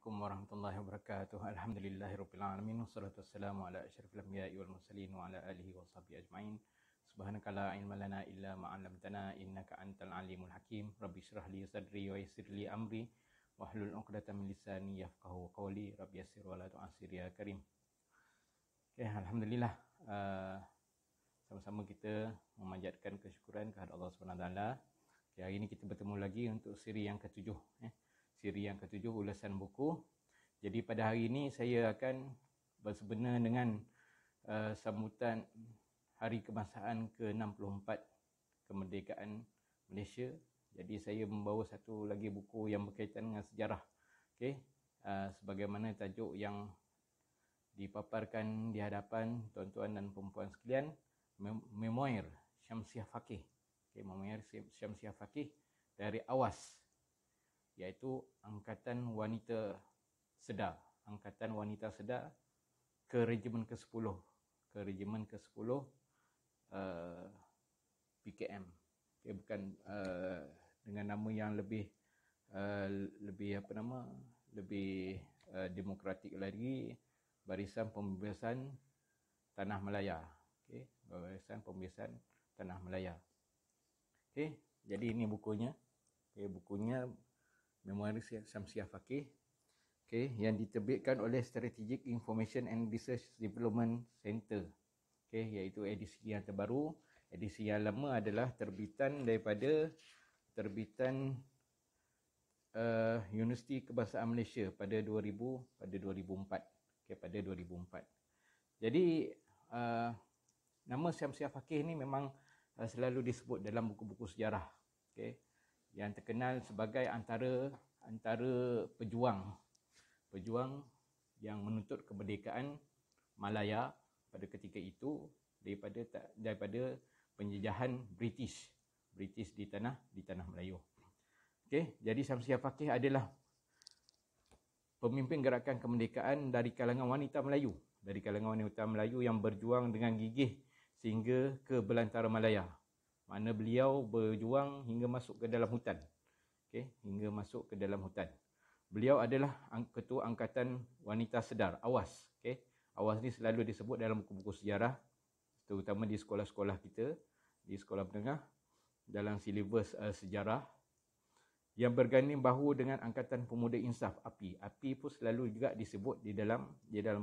Assalamualaikum warahmatullahi wabarakatuh. Alhamdulillahirabbil alamin wassalatu wassalamu ala asyrafil anbiya'i wal mursalin wa ala alihi washabihi ajmain. Subhanaka la ilma lana illa ma 'allamtana innaka antal alimul hakim. Rabbi shrah li sadri wa yassir li amri wahlul 'uqdatam min lisani yafqahu qawli. Rabbi yassir wa la tu'assir ya karim. Okay, alhamdulillah. Sama-sama kita memanjatkan kesyukuran kepada Allah Subhanahu Wa Taala. Okay, hari ini kita bertemu lagi untuk siri yang ke-7. Siri yang ke-7 ulasan buku. Jadi pada hari ini saya akan bersebenar dengan sambutan Hari Kebangsaan ke-64 Kemerdekaan Malaysia. Jadi saya membawa satu lagi buku yang berkaitan dengan sejarah. Okey, sebagaimana tajuk yang dipaparkan di hadapan tuan-tuan dan puan-puan sekalian, Memoir Syamsiah Faqih. Okey, Memoir Syamsiah Faqih dari Awas, iaitu Angkatan Wanita Sedar. Angkatan Wanita Sedar ke Regimen ke-10. Ke Regimen ke-10 PKM. Okay, bukan dengan nama yang lebih demokratik lagi, Barisan Pembebasan Tanah Melaya. Okay, Barisan Pembebasan Tanah Melaya. Okay, jadi ini bukunya. Okay, bukunya Memoir Syamsiah Faqih, okay, yang diterbitkan oleh Strategic Information and Research Development Center, okay, iaitu edisi yang terbaru. Edisi yang lama adalah terbitan daripada Universiti Kebangsaan Malaysia pada 2004. Okay, pada 2004. Jadi nama Syamsiah Faqih ni memang selalu disebut dalam buku-buku sejarah. Okay, yang terkenal sebagai antara pejuang yang menuntut kemerdekaan Malaya pada ketika itu daripada penjajahan British di tanah Melayu. Okey, jadi Syamsiah Faqih adalah pemimpin gerakan kemerdekaan dari kalangan wanita Melayu yang berjuang dengan gigih sehingga ke belantara Malaya. Mana beliau berjuang hingga masuk ke dalam hutan. Okey, hingga masuk ke dalam hutan. Beliau adalah ketua Angkatan Wanita Sedar, Awas. Okey, Awas ni selalu disebut dalam buku-buku sejarah, terutama di sekolah-sekolah kita, di sekolah menengah, dalam silibus sejarah, yang berganding bahu dengan Angkatan Pemuda Insaf, API. API pun selalu juga disebut di dalam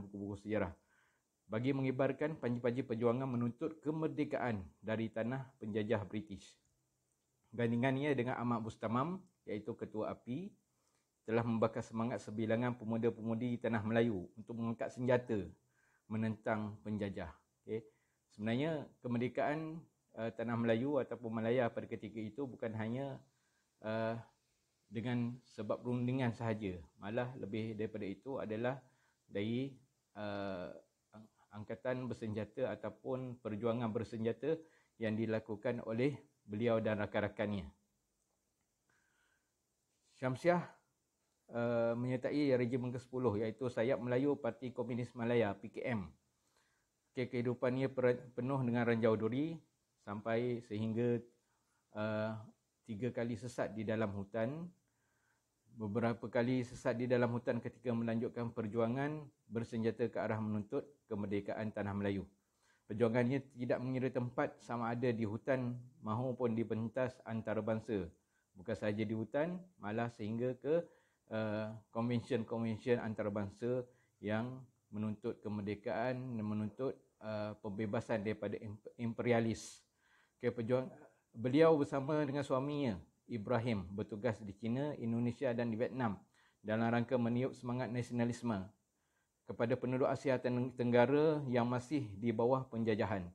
buku-buku sejarah, bagi mengibarkan panji-panji perjuangan menuntut kemerdekaan dari tanah penjajah British. Gandingannya dengan Ahmad Bustamam, iaitu ketua API, telah membakar semangat sebilangan pemuda-pemudi tanah Melayu untuk mengangkat senjata menentang penjajah. Okay. Sebenarnya kemerdekaan tanah Melayu ataupun Malaya pada ketika itu bukan hanya dengan sebab perundingan sahaja, malah lebih daripada itu adalah dari angkatan bersenjata ataupun perjuangan bersenjata yang dilakukan oleh beliau dan rakan-rakannya. Syamsiah menyertai Regimen ke-10, iaitu Sayap Melayu Parti Komunis Malaya, PKM. Kehidupannya penuh dengan ranjau duri sampai sehingga 3 kali sesat di dalam hutan. Beberapa kali sesat di dalam hutan ketika melanjutkan perjuangan bersenjata ke arah menuntut kemerdekaan tanah Melayu. Perjuangannya tidak mengira tempat sama ada di hutan maupun di pentas antarabangsa. Bukan sahaja di hutan, malah sehingga ke konvensyen-konvensyen antarabangsa yang menuntut kemerdekaan dan menuntut pembebasan daripada imperialis. Okay, beliau bersama dengan suaminya Ibrahim bertugas di China, Indonesia dan di Vietnam dalam rangka meniup semangat nasionalisme kepada penduduk Asia Tenggara yang masih di bawah penjajahan.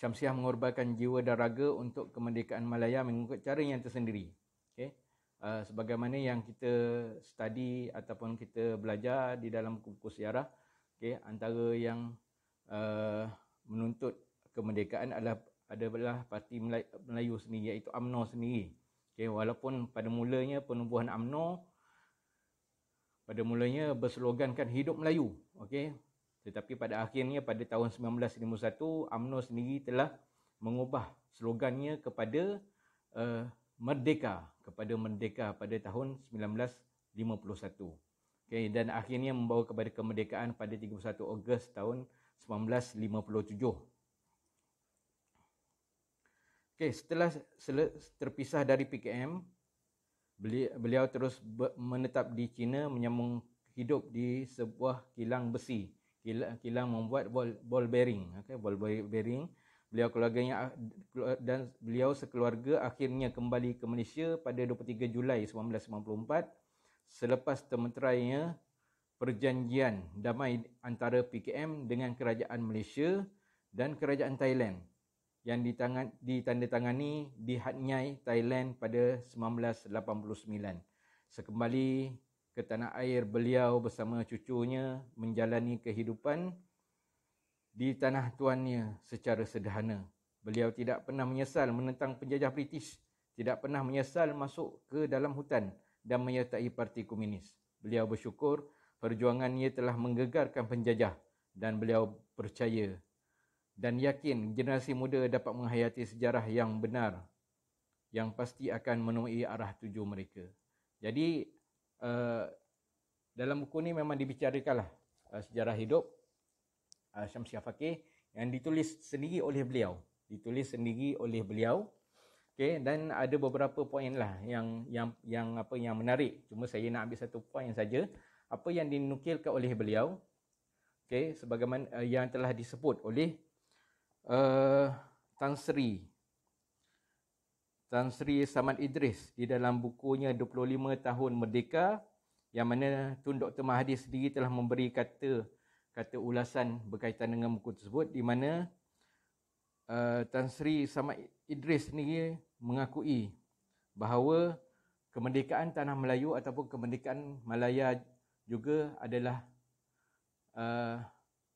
Syamsiah mengorbankan jiwa dan raga untuk kemerdekaan Malaya mengikut cara yang tersendiri. Okay. Sebagaimana yang kita study ataupun kita belajar di dalam buku sejarah, okay, antara yang menuntut kemerdekaan adalah Parti Melayu sendiri, iaitu UMNO sendiri. Okay, walaupun pada mulanya penubuhan UMNO berslogankan Hidup Melayu. Okay, tetapi pada akhirnya pada tahun 1951 UMNO sendiri telah mengubah slogannya kepada merdeka pada tahun 1951. Okay, dan akhirnya membawa kepada kemerdekaan pada 31 Ogos tahun 1957. Okay, setelah terpisah dari PKM, beliau terus menetap di China, menyambung hidup di sebuah kilang besi. Kilang membuat ball bearing. Okay, ball bearing. Beliau sekeluarga akhirnya kembali ke Malaysia pada 23 Julai 1994 selepas termeterainya perjanjian damai antara PKM dengan kerajaan Malaysia dan kerajaan Thailand yang ditandatangani di Hat Yai, Thailand pada 1989. Sekembali ke tanah air, beliau bersama cucunya menjalani kehidupan di tanah tuannya secara sederhana. Beliau tidak pernah menyesal menentang penjajah British, tidak pernah menyesal masuk ke dalam hutan dan menyertai Parti Komunis. Beliau bersyukur perjuangannya telah menggegarkan penjajah dan beliau percaya dan yakin generasi muda dapat menghayati sejarah yang benar yang pasti akan menemui arah tuju mereka. Jadi dalam buku ni memang dibicarakanlah sejarah hidup Syamsiah Fakih yang ditulis sendiri oleh beliau. Okay, dan ada beberapa poin lah yang menarik. Cuma saya nak ambil satu poin saja. Apa yang dinukilkan oleh beliau, okay, sebagaimana yang telah disebut oleh Tan Sri Samad Idris di dalam bukunya 25 Tahun Merdeka, yang mana Tun Dr. Mahathir sendiri telah memberi kata ulasan berkaitan dengan buku tersebut, di mana Tan Sri Samad Idris sendiri mengakui bahawa kemerdekaan tanah Melayu ataupun kemerdekaan Malaya juga adalah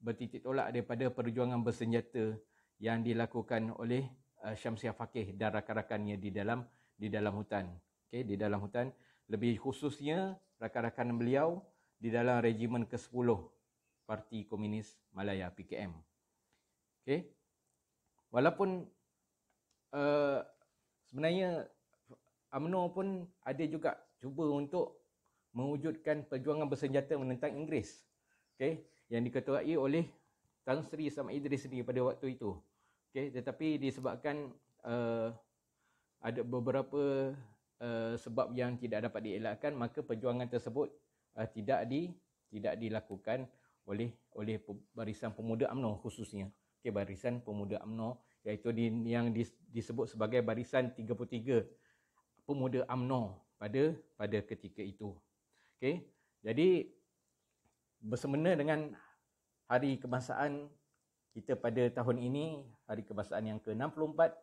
bertitik tolak daripada perjuangan bersenjata yang dilakukan oleh Syamsiah Fakih dan rakan-rakannya di dalam hutan. Okay, di dalam hutan, lebih khususnya rakan-rakan beliau di dalam regimen ke-10 Parti Komunis Malaya PKM. Okay. Walaupun sebenarnya UMNO pun ada juga cuba untuk mewujudkan perjuangan bersenjata menentang Inggeris. Okay, yang diketuai oleh Tan Sri Samad Idris sendiri pada waktu itu. Okay, tetapi disebabkan ada beberapa sebab yang tidak dapat dielakkan, maka perjuangan tersebut tidak dilakukan oleh Barisan Pemuda UMNO khususnya. Okay, Barisan Pemuda UMNO, iaitu yang disebut sebagai Barisan 33 Pemuda UMNO pada ketika itu. Okay, jadi bersemena dengan Hari Kebangsaan kita pada tahun ini, Hari Kebangsaan yang ke-64,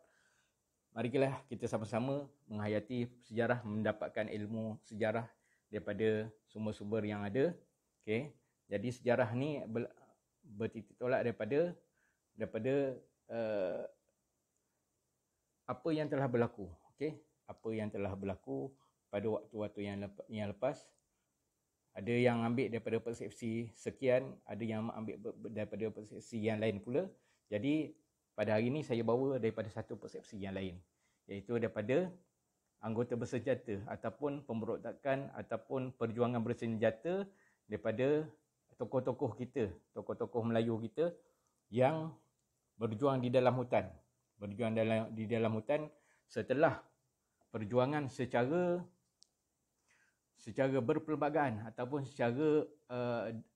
marilah kita sama-sama menghayati sejarah, mendapatkan ilmu sejarah daripada sumber-sumber yang ada. Okay, jadi sejarah ni bertitik tolak daripada apa yang telah berlaku. Okay, apa yang telah berlaku pada waktu-waktu yang lepas. Ada yang ambil daripada persepsi sekian, ada yang ambil daripada persepsi yang lain pula. Jadi pada hari ini saya bawa daripada satu persepsi yang lain, iaitu daripada anggota bersenjata ataupun pemberontakan ataupun perjuangan bersenjata daripada tokoh-tokoh kita, tokoh-tokoh Melayu kita yang berjuang di dalam hutan. Di dalam hutan setelah perjuangan secara berpelbagai ataupun secara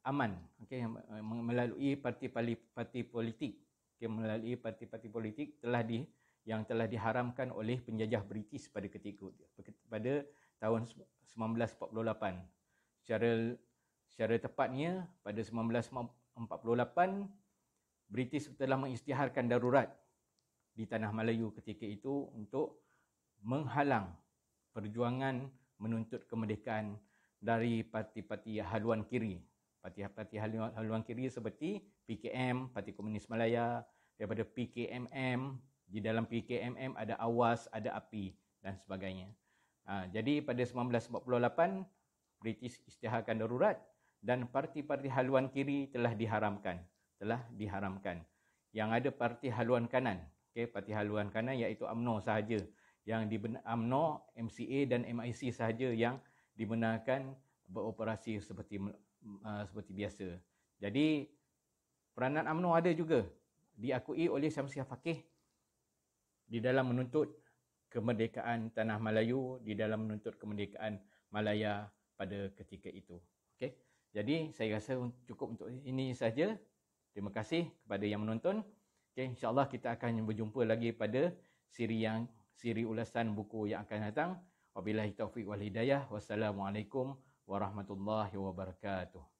aman, okay, melalui parti politik, okay, melalui parti-parti politik yang telah diharamkan oleh penjajah British pada ketika pada tahun 1948. Secara tepatnya pada 1948 British telah mengisytiharkan darurat di tanah Melayu ketika itu untuk menghalang perjuangan menuntut kemerdekaan dari parti-parti haluan kiri. Parti-parti haluan kiri seperti PKM, Parti Komunis Malaya, daripada PKMM, di dalam PKMM ada AWAS, ada API dan sebagainya. Jadi pada 1948, British isytiharkan darurat dan parti-parti haluan kiri telah diharamkan. Yang ada parti haluan kanan, okay, parti haluan kanan iaitu UMNO sahaja. UMNO, MCA dan MIC sahaja yang dibenarkan beroperasi seperti biasa. Jadi peranan UMNO ada juga diakui oleh Syamsiah Fakih di dalam menuntut kemerdekaan Tanah Melayu, di dalam menuntut kemerdekaan Malaya pada ketika itu. Okey. Jadi saya rasa cukup untuk ini saja. Terima kasih kepada yang menonton. Okey, insya-Allah kita akan berjumpa lagi pada siri ulasan buku yang akan datang. Wabillahi taufiq wal hidayah. Wassalamualaikum warahmatullahi wabarakatuh.